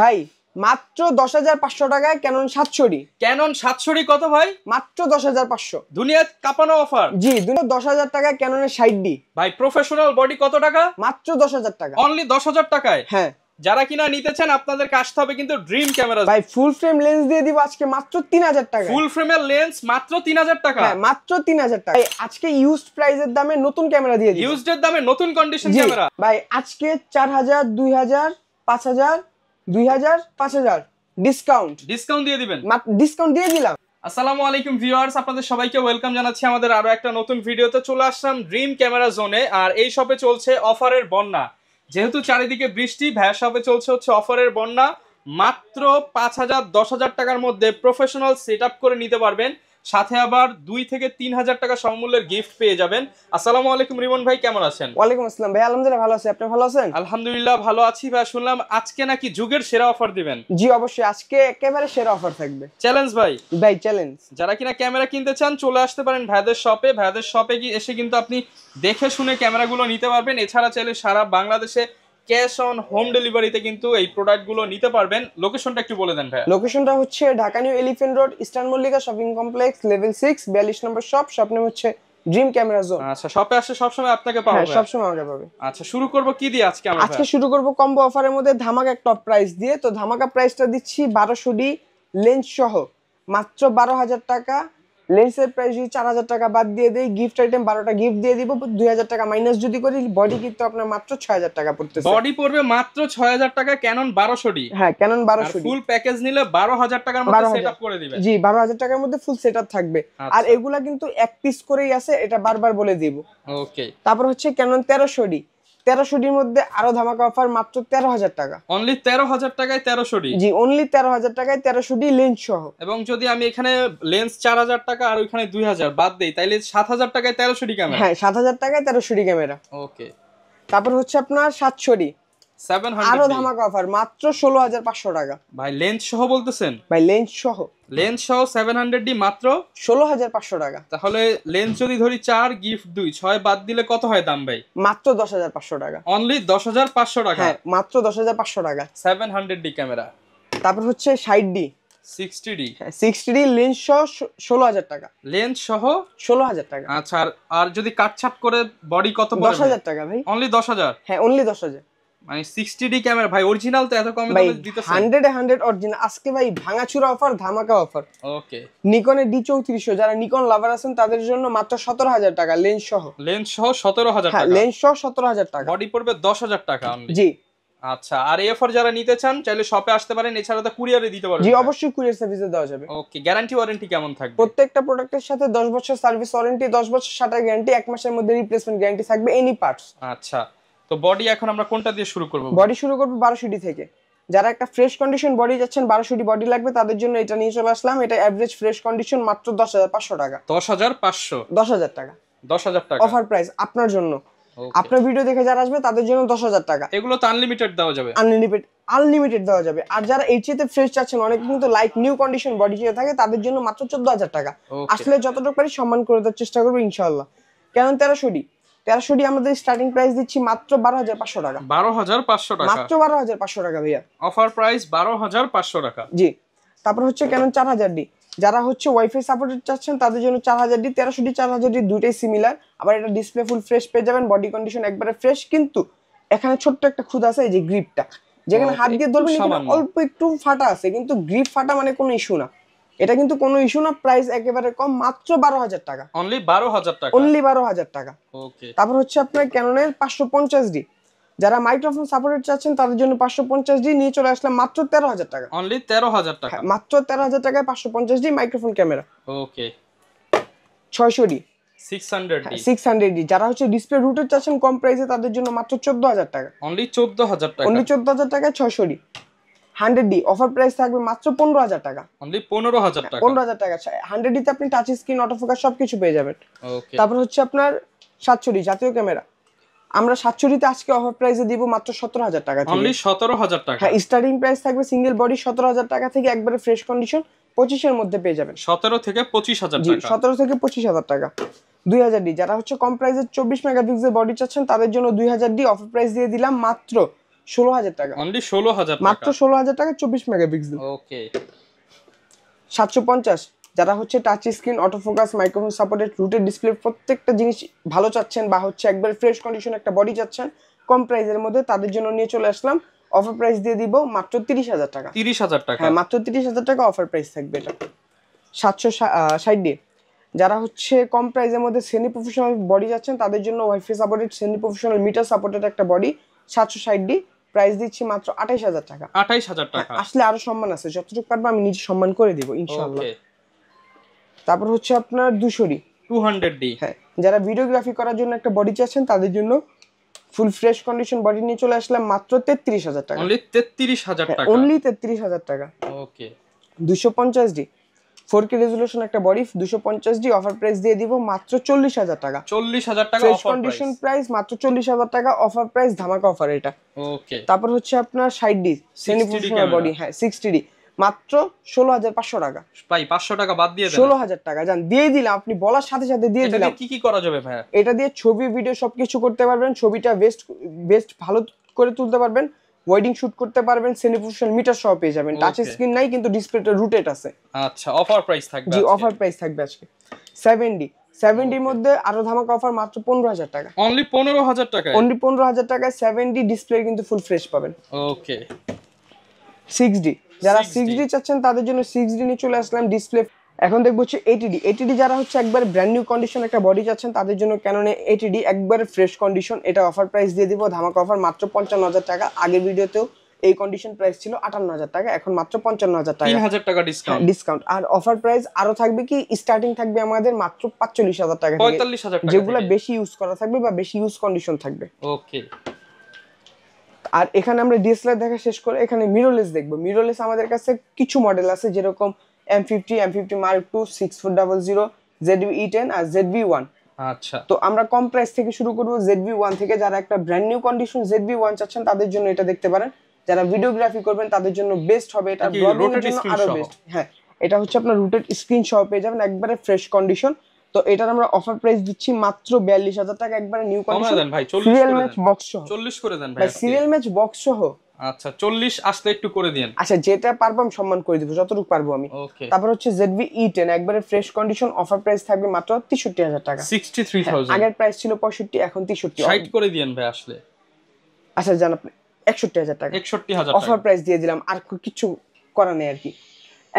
ভাই মাত্র 10,500 টাকায় ক্যানন 700D। ক্যানন 700D কত ভাই? মাত্র 10,500। দুনিয়া কাঁপানো অফার। জি, 10,000 টাকায় ক্যাননের 60D। ভাই প্রফেশনাল বডি কত টাকা? মাত্র 10,000 টাকা। অনলি 10,000 টাকায়। হ্যাঁ, যারা কিনা নিতে চান আপনাদেরকে আসতে হবে কিন্তু ড্রিম ক্যামেরা। ভাই ফুল ফ্রেম লেন্স দিয়ে দিব আজকে মাত্র 3,000 টাকা। ফুল ফ্রেমের লেন্স মাত্র 3,000 টাকা। হ্যাঁ, মাত্র 3,000 টাকা। আজকে ইউজড প্রাইসের দামে নতুন ক্যামেরা দিয়ে দিব। ইউজড এর দামে নতুন কন্ডিশন ক্যামেরা। ভাই আজকে 4,000, 2,000, 5,000, 2,000, 5,000 ডিসকাউন্ট দিয়ে দিবেন। ডিসকাউন্ট দিয়ে দিলাম। আসসালামু আলাইকুম ভিউয়ার্স, আপনাদের সবাইকে ওয়েলকাম জানাচ্ছি আমাদের আরো একটা নতুন ভিডিওতে। চলে আসলাম ড্রিম ক্যামেরা জোনে। আর এই শপে চলছে অফারের বন্যা। যেহেতু চারিদিকে বৃষ্টি, ভাইয়া শপে চলছে অফারের বন্যা। মাত্র 5,000, 10,000 টাকার মধ্যে প্রফেশনাল সেটআপ করে নিতে পারবেন। সাথে আবার 2 থেকে 3,000 টাকা সমমূল্যের গিফট পেয়ে যাবেন। আসসালামু আলাইকুম রিমন ভাই, কেমন আছেন? ওয়ালাইকুম আসসালাম ভাই, আলহামদুলিল্লাহ ভালো আছি। আপনি ভালো আছেন? আলহামদুলিল্লাহ ভালো আছি ভাই। শুনলাম আজকে নাকি যুগের সেরা অফার দিবেন। জি অবশ্যই, আজকে একেবারে সেরা অফার থাকবে। চ্যালেঞ্জ ভাই চ্যালেঞ্জ। যারা কিনা ক্যামেরা কিনতে চান চলে আসতে পারেন ভাইদের শপে। ভাইদের শপে এসে কিন্তু আপনি দেখে শুনে ক্যামেরাগুলো নিতে পারবেন। এছাড়া চাইলে সারা বাংলাদেশে ক্যাশ অন হোম ডেলিভারিতে কিন্তু এই প্রোডাক্টগুলো নিতে পারবেন। লোকেশনটা একটু বলে দেন ভাই। লোকেশনটা হচ্ছে Dhaka new elephant road, eastern Mallika shopping complex, level 6, 42 নম্বর শপ। শপ নেম হচ্ছে ড্রিম ক্যামেরা জোন। আচ্ছা, শপে আসলে সবসময় আপনাকে পাবো? হ্যাঁ, সবসময় আমাকে পাবে। আচ্ছা, শুরু করব কি দিয়ে আজকে আমরা? আজকে শুরু করব কম্বো অফারের মধ্যে ধামাকা এক টপ প্রাইস দিয়ে। তো ধামাকা প্রাইসটা দিচ্ছি 1200D লেন্স সহ মাত্র 12,000 টাকা। লেন্সের প্রাইস যদি 4,000 টাকা বাদ দিয়ে দেই, গিফট আইটেম 12টা গিফট দিয়ে দিব। 2,000 টাকা মাইনাস যদি করি, বডি কিন্তু আপনার মাত্র 6,000 টাকা পড়তেছে। বডি পড়বে মাত্র 6,000 টাকা, ক্যানন 1200D। হ্যাঁ, ক্যানন 1200D। ফুল প্যাকেজ নিলে 12,000 টাকার মধ্যে সেটআপ করে দিবেন। জি, 12,000 টাকার মধ্যে ফুল সেটআপ থাকবে। আর এগুলা কিন্তু এক পিস করেই আছে, এটা বারবার বলে দিব। ওকে। তারপর হচ্ছে ক্যানন 1300D। 1300Dর মধ্যে আরো ধামাকা অফার মাত্র 13,000 টাকা। অনলি 13,000 টাকায় 1300D। জি, অনলি 13,000 টাকায় 1300D লেন্স সহ। এবং যদি আমি এখানে লেন্স 4,000 টাকা আর ওইখানে 2,000 বাদ দেই, তাইলে 7,000 টাকায় 1300D ক্যামেরা। হ্যাঁ, 7,000 টাকায় 1300D ক্যামেরা। ওকে। তারপর হচ্ছে আপনার 700D 700D আরো ধামাকা অফার মাত্র 16,500 টাকা। ভাই লেন্স সহ বলতেছেন? ভাই লেন্স সহ 700D মাত্র 16,500 টাকা। তাহলে লেন্স যদি ধরি 4 গিফট 2, 6 বাদ দিলে কত হয় দাম ভাই? মাত্র 10,500 টাকা। অনলি 10,500 টাকা। হ্যাঁ, মাত্র 10,500 টাকা 700D ক্যামেরা। তারপর হচ্ছে 60D 60D। হ্যাঁ, 60D লেন্স সহ 16,000 টাকা। লেন্স সহ 16,000 টাকা। আচ্ছা, আর যদি কাটছাট করে বডি কত পড়বে? 10,000 টাকা ভাই। অনলি 10,000? হ্যাঁ, অনলি 10,000। মানে 60D ক্যামেরা ভাই, অরিজিনাল তো এত কমে দামে দিতেছেন? 100 অরিজিনাল। আজকে ভাই ভাঙাচুরা অফার, ধামাকা অফার। ওকে। নিকনের D3400, যারা নিকন লাভার আছেন তাদের জন্য মাত্র 17,000 টাকা লেন্স সহ। লেন্স সহ 17,000 হ্যাঁ, টাকা। লেন্স সহ 17,000 টাকা। বডি পড়বে 10,000 টাকা অনলি। জি। আচ্ছা, আর এই অফার যারা নিতে চান চাইলে শপে আসতে পারেন। এছাড়া তো কুরিয়ারে দিতে পারবেন? জি অবশ্যই, কুরিয়ার সার্ভিসে দেওয়া যাবে। ওকে। গ্যারান্টি ওয়ারেন্টি কেমন থাকবে? প্রত্যেকটা প্রোডাক্টের সাথে 10 বছর সার্ভিস ওয়ারেন্টি, 10 বছর শাটার গ্যারান্টি, 1 মাসের মধ্যে রিপ্লেসমেন্ট গ্যারান্টি থাকবে এনি পার্টস। আচ্ছা, তো বডি এখন আমরা কোনটা দিয়ে শুরু করব? বডি শুরু করব 1200D থেকে। যারা একটা ফ্রেশ কন্ডিশন বডি যাচ্ছেন, 1200D বডি লাগবে, তাদের জন্য এটা নিয়ে চলে আসলাম। এটা এভারেজ ফ্রেশ কন্ডিশন মাত্র 10,500 টাকা। 10,500? 10,000 টাকা 10,000 টাকা অফার প্রাইস আপনার জন্য। আপনার ভিডিও দেখে যারা আসবে তাদের জন্য 10,000 টাকা। এগুলো তো আনলিমিটেড দেওয়া যাবে? আনলিমিটেড দেওয়া যাবে। আর যারা এর চেয়ে ফ্রেশ চাচ্ছেন, অনেক কিন্তু লাইক নিউ কন্ডিশন বডি চেয়ে থাকে, তাদের জন্য মাত্র 14,000 টাকা। আসলে যতটুকু পারি সম্মান করে দেওয়ার চেষ্টা করবো ইনশাআল্লাহ। কেন 1300D আমাদের স্টার্টিং প্রাইস দিচ্ছি মাত্র 12,500 টাকা। 12,500 টাকা? মাত্র 12,500 টাকা ভাইয়া। অফার প্রাইস 12,500 টাকা। জি। তারপর হচ্ছে ক্যানন 4000D, যারা হচ্ছে ওয়াইফাই সাপোর্টেড চাচ্ছেন তাদের জন্য 4000D। 1300D 4000D দুইটাই সিমিলার। আবার এটা ডিসপ্লে ফুল ফ্রেশ পেয়ে যাবেন, বডি কন্ডিশন একবারে ফ্রেশ। কিন্তু এখানে ছোট্ট একটা খুদ আছে, এই যে গ্রিপটা, যেখানে হাত দিয়ে ধরবেন অল্প একটু ফাটা আছে, কিন্তু গ্রিপ ফাটা মানে কোনো ইস্যু না। এটা কিন্তু কোনো ইস্যু না। প্রাইস একেবারে কম, মাত্র 12,000 টাকা। অনলি 12,000 টাকা? অনলি 12,000 টাকা। ওকে। তারপর হচ্ছে আপনার ক্যাননের 550D, যারা মাইক্রোফোন সাপোর্টেড চাচ্ছেন তাদের জন্য 550D নিয়ে চলে আসলাম মাত্র 13,000 টাকা। অনলি 13,000 টাকা? মাত্র 13,000 টাকায় 550D মাইক্রোফোন ক্যামেরা। ওকে। 600D 600D, যারা হচ্ছে ডিসপ্লে রুটেড চাচ্ছেন কম প্রাইসে, তাদের জন্য মাত্র 14,000 টাকা। অনলি 14,000 টাকা? অনলি 14,000 টাকায় 600D 100D অফার প্রাইস থাকবে মাত্র 15,000 টাকা। অনলি 15,000 টাকা? 15,000 টাকা। 100D তে আপনি টাচ স্ক্রিন, অটোফোকাস সবকিছু পেয়ে যাবেন। ওকে। তারপর হচ্ছে আপনার 700D জাতীয় ক্যামেরা। আমরা 700D তে আজকে অফার প্রাইসে দিব মাত্র 17,000 টাকা। অনলি 17,000 টাকা? হ্যাঁ, স্টার্টিং প্রাইস থাকবে সিঙ্গেল বডি 17,000 টাকা থেকে, একবারে ফ্রেশ কন্ডিশন 25 এর মধ্যে পেয়ে যাবেন। 17 থেকে 25,000 জি, টাকা? 17 থেকে 25,000 টাকা। 2,000D, যারা হচ্ছে কম প্রাইসের 24 মেগাপিক্সেল বডি চাচ্ছেন তাদের জন্য 2,000D অফার প্রাইস দিয়ে দিলাম মাত্র 16,000 টাকা, অনলি 16,000 টাকা, মাত্র 16,000 টাকা 24 মেগাপিক্সেল। ওকে 750 যারা হচ্ছে touch screen, autofocus, microphone supported, rooted display প্রত্যেকটা জিনিস ভালো চাচ্ছেন বা হচ্ছে একবার ফ্রেশ কন্ডিশন একটা বডি চাচ্ছেন কম প্রাইসের মধ্যে, তাদের জন্য নিয়ে চলে আসলাম। অফার প্রাইস দিয়ে দিব মাত্র 30,000 টাকা। 30,000 টাকা, হ্যাঁ মাত্র 30,000 টাকা অফার প্রাইস থাকবে এটা। 760 দিয়ে যারা হচ্ছে কম প্রাইসের মধ্যে সেমি প্রফেশনাল বডি যাচ্ছেন তাদের জন্য wifi supported semi professional metre supported একটা বডি 760 প্রাইস দিচ্ছি মাত্র 28,000 টাকা। 28,000 টাকা, আসলে আরো সম্মান আছে, যতটুকু পারবো আমি নিজে সম্মান করে দিব ইনশাআল্লাহ। ওকে তারপর হচ্ছে আপনার 200D, হ্যাঁ যারা ভিডিওগ্রাফি করার জন্য একটা বডি চাচ্ছেন তাদের জন্য ফুল ফ্রেশ কন্ডিশন বডি নিয়ে চলে আসলাম মাত্র 33,000 টাকা। অনলি 33,000 টাকা, অনলি 33,000 টাকা। ওকে 250D 4K রেজোলিউশন একটা বডি 250D অফার প্রাইস দিয়ে দিব মাত্র 40,000 টাকা। 40,000 টাকা fresh offer condition price, price মাত্র 40,000 টাকা অফার প্রাইস, ধামাকা অফার এটা। ওকে তারপর হচ্ছে আপনার 60D সেমি প্রফেশনাল বডি, হ্যাঁ 60D মাত্র 16,500 টাকা। ভাই 500 টাকা বাদ দিয়ে দেন, 16,000 টাকা জান দিয়ে দিলাম, আপনি বলার সাথে সাথে দিয়ে এটা দিলাম। দিয়ে কি করা যাবে ভাই? এটা দিয়ে ছবি ভিডিও সবকিছু করতে পারবেন, ছবিটা বেস্ট ভালো করে তুলতে পারবেন, ওয়েডিং শুট করতে পারবেন, সেমি প্রফেশনাল মিটার সহ পেয়ে যাবেন। Touch Okay. স্ক্রিন নাই কিন্তু ডিসপ্লেটা রুটেড আছে। আচ্ছা অফার প্রাইস থাকবে জি আজকে। অফার প্রাইস থাকবে আজকে 70 মধ্যে আরো ধামাকা অফার মাত্র 15,000 টাকা। অনলি 15,000 টাকা, অনলি 15,000 টাকায় 70 ডিসপ্লে কিন্তু ফুল ফ্রেশ পাবেন। ওকে 6D যারা 6D 6D চাচ্ছেন তাদের জন্য 6D নিয়ে চলে আসলাম ডিসপ্লে। এখন দেখবো হচ্ছে 80D যারা হচ্ছে একবার ব্র্যান্ড নিউ কন্ডিশন একটা বডি চাচ্ছেন তাদের জন্য ক্যাননে 80D একবার ফ্রেশ কন্ডিশন, এটা অফার প্রাইস দিয়ে দিব ধামাকা অফার মাত্র 55,000 টাকা। আগের ভিডিওতেও এই কন্ডিশন প্রাইস ছিল 58,000 টাকা, এখন মাত্র 55,000 টাকা 3,000 টাকা ডিসকাউন্ট, ডিসকাউন্ট। আর অফার প্রাইস আরো থাকবে কি, স্টার্টিং থাকবে আমাদের মাত্র 45,000 টাকা থেকে, 45,000 টাকা, যেগুলো বেশি ইউজ করা থাকবে বা বেশি ইউজ কন্ডিশন থাকবে। ওকে আর এখানে আমরা ডিএসএলআর দেখা শেষ করে এখানে মিররলেস দেখবো। মিররলেস আমাদের কাছে কিছু মডেল আছে, যেরকম M50 Mark II 6400, ZV-E10 আর ZV-1। আচ্ছা তো আমরা কম প্রাইস থেকে শুরু করব ZV-1 থেকে। যারা একটা ব্র্যান্ড নিউ কন্ডিশন ZV-1 চাচ্ছেন তাদের জন্য এটা দেখতে পারেন। যারা ভিডিওগ্রাফি করবেন তাদের জন্য বেস্ট হবে এটা, নাকি ব্লগিং এর rotated জন্য screen আরো সহ? বেস্ট। হ্যাঁ এটা হচ্ছে আপনার রুটেড স্ক্রিন সহ পেয়ে যাবেন একবারে ফ্রেশ কন্ডিশন। তো এটার আমরা অফার প্রাইস দিচ্ছি মাত্র 42,000 টাকা একবারে নিউ কমায় কন্ডিশন, দেন ভাই, 40 সিরিয়াল করে ম্যাচ দেন, বক্স সহ। 40 করে দেন ভাই ভাই আজকে। সিরিয়াল ম্যাচ বক্স সহ। আচ্ছা 40 আসলে একটু করে দিন, আচ্ছা যেটা পারবো আমি সম্মান করে দিব, যতটুকু পারবো আমি। ওকে তারপর হচ্ছে ZV-E10 একবারে ফ্রেশ কন্ডিশন অফার প্রাইস থাকবে মাত্র 63,000 টাকা। 63,000, আগের প্রাইস ছিল 65, এখন 63। 60 করে দিন ভাই আসলে, আচ্ছা জান আপনি 61,000 টাকা 61,000 অফার টাকা, প্রাইস দিয়ে দিলাম, আর কিছু করা নেই আর কি।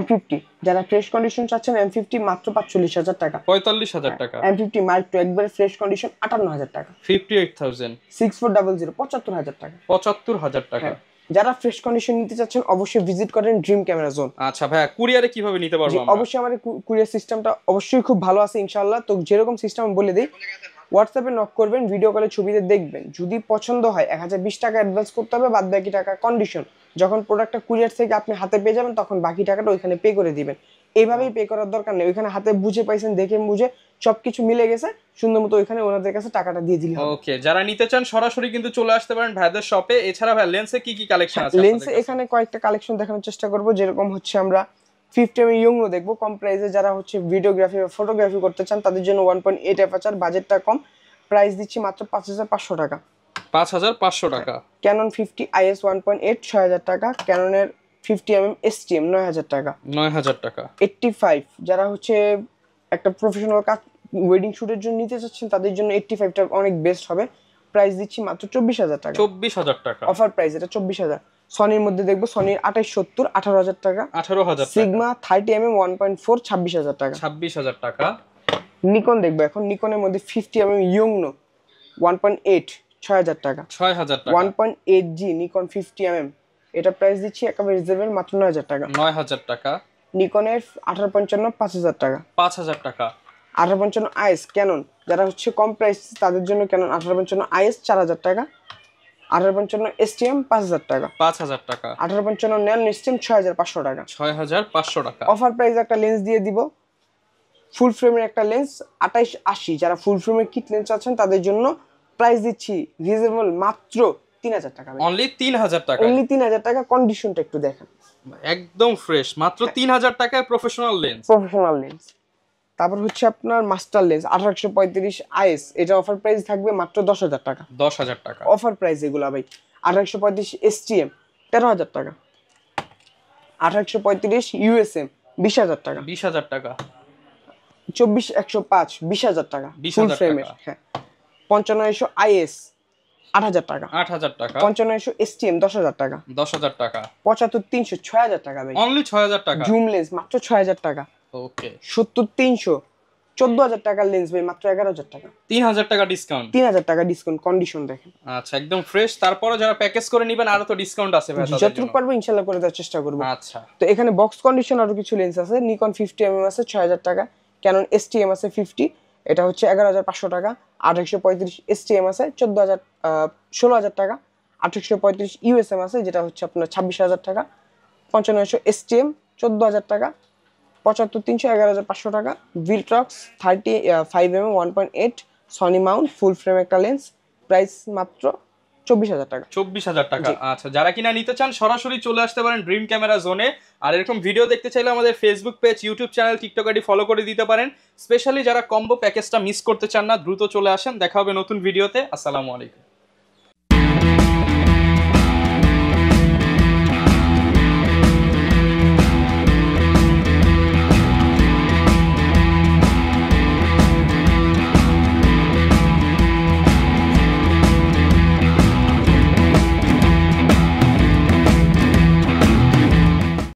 M50 যারা ফ্রেশ কন্ডিশন চাচ্ছেন M50 মাত্র 45,000 টাকা। 45,000 টাকা, M50 Mark II একবারে ফ্রেশ কন্ডিশন 58,000 টাকা। 58,000, 6400 75,000 টাকা। 75,000 টাকা। যারা ফ্রেশ কন্ডিশন নিতে চাচ্ছেন অবশ্যই ভিজিট করেন ড্রিম ক্যামেরা জোন। আচ্ছা ভাই কুরিয়ারে কিভাবে নিতে পারবো আমরা? অবশ্যই আমাদের কুরিয়ার সিস্টেমটা অবশ্যই খুব ভালো আছে ইনশাআল্লাহ। তো যেরকম সিস্টেম বলে দিই, হোয়াটসঅ্যাপে নক করবেন, ভিডিও কলে ছবিতে দেখবেন, যদি পছন্দ হয় 1020 টাকা অ্যাডভান্স করতে হবে, বাদ বাকি টাকা কন্ডিশন। যখন প্রোডাক্টটা কুরিয়ার থেকে আপনি হাতে পেয়ে যাবেন তখন বাকি টাকাটা ওইখানে পে করে দিবেন। এইভাবেই পে করার দরকার নেই, ওইখানে হাতে বুঝে পাইছেন, দেখে বুঝে সবকিছু মিলে গেছে সুন্দর মতো ওইখানে ওনাদের কাছে টাকাটা দিয়ে দিলে হবে। ওকে যারা নিতে চান সরাসরি কিন্তু চলে আসতে পারেন ভাইদের শপে। এছাড়া ভাই লেন্সে কি কি কালেকশন আছে? লেন্সে এখানে কয়েকটা কালেকশন দেখানোর চেষ্টা করব, যেরকম হচ্ছে আমরা 50 mm ইয়ংনো দেখবো কম প্রাইসে। যারা হচ্ছে ভিডিওগ্রাফি বা ফটোগ্রাফি করতে চান তাদের জন্য 1.8 অ্যাপারচার, বাজেটটা কম, প্রাইস দিচ্ছি মাত্র 5,500 টাকা। 5,500 টাকা। ক্যানন 50 IS 1.8 6,000 টাকা। ক্যাননের 50 mm STM 9,000 টাকা। 9,000 টাকা। 85 যারা হচ্ছে একটা প্রফেশনাল কাজ ওয়েডিং শুটের জন্য নিতে চাচ্ছেন তাদের জন্য 85টা অনেক বেস্ট হবে, প্রাইস দিচ্ছি মাত্র 24,000 টাকা। 24,000 টাকা অফার প্রাইস এটা 24,000। সনির মধ্যে দেখবো সনির 2870 18,000 টাকা। 18,000 টাকা। সিগমা 30 mm 1.4 26,000 টাকা। 26,000 টাকা। নিকন দেখবো এখন, নিকনের মধ্যে 50 mm ইয়ংনো 1.8 6,000 টাকা। 6,000 টাকা। 1.8G নিকন 50 mm এটা প্রাইস দিচ্ছি একেবারে রিজনেবল মাত্র 9,000 টাকা। 9,000 টাকা। নিকনের 1855 5,000 টাকা। 5,000 টাকা। 1855 IS ক্যানন যারা হচ্ছে কম প্রাইস তাদের জন্য ক্যানন 1855 IS 4,000 টাকা। 1855 STM 5,000 টাকা। 5,000 টাকা। 1855 ন্যানো STM 6,500 টাকা। 6,500 টাকা। অফার প্রাইস একটা লেন্স দিয়ে দিব, ফুল ফ্রেমের একটা লেন্স 2880। যারা ফুল ফ্রেমের কিট লেন্স আছেন তাদের জন্য প্রাইস দিচ্ছি রিজনেবল মাত্র 3,000 টাকা। অনলি 3,000 টাকা। অনলি 3,000 টাকা। কন্ডিশনটা একটু দেখেন, একদম ফ্রেশ, মাত্র 3,000 টাকায় প্রফেশনাল লেন্স। Professional lens. তারপর হচ্ছে আপনার মাস্টার লেন্স 1835 IS, এটা অফার প্রাইস থাকবে মাত্র 10,000 টাকা। 10,000 টাকা। অফার প্রাইস এগুলা ভাই। 2835 STM 13,000 টাকা, 2835 USM 20,000 টাকা, 20,000 টাকা, 24105 20,000 টাকা, 20,000 ফুল ফ্রেমের। টাকা। হ্যাঁ, 5500 IS 8,000 টাকা, 8,000 টাকা, 5500 STM 10,000 টাকা, 10,000 টাকা, 75300 6,000 টাকা ভাই, অনলি 6,000 টাকা। জুম লেন্স মাত্র 6,000 টাকা, ওকে, 70300 14,000 টাকার লেন্স ভাই মাত্র 11,000 টাকা, 3,000 টাকা ডিসকাউন্ট। 3,000 টাকা ডিসকাউন্ট, কন্ডিশন দেখেন। আচ্ছা, একদম ফ্রেশ। তারপরে যারা প্যাকেজ করে নেবেন আরো তো ডিসকাউন্ট আছে ভাই তাদের যতটুকু জন্য। পারবো ইনশাআল্লাহ করে দেওয়ার চেষ্টা করবো। আচ্ছা, তো এখানে বক্স কন্ডিশন আরো কিছু লেন্স আছে। নিকন 50mm আছে 6,000 টাকা, ক্যানন STM আছে 50, এটা হচ্ছে 11,500 টাকা, 2835 STM আছে 16,000 টাকা, 2835 USM আছে যেটা হচ্ছে আপনার 26,000 টাকা, 5500 STM 14,000 টাকা, 75,300 11,500 টাকা, ভিলট্রক্স 35mm 1.8 সনি মাউন্ট ফুল ফ্রেম একটা লেন্স, প্রাইস মাত্র 24,000 টাকা। 24,000 টাকা। আচ্ছা, যারা কিনা নিতে চান সরাসরি চলে আসতে পারেন ড্রিম ক্যামেরা জোনে। আর এরকম ভিডিও দেখতে চাইলে আমাদের Facebook page, YouTube channel, TikTok ID follow করে দিতে পারেন। স্পেশালি যারা কম্বো প্যাকেজটা মিস করতে চান না, দ্রুত চলে আসেন। দেখা হবে নতুন ভিডিওতে। আসসালামু আলাইকুম।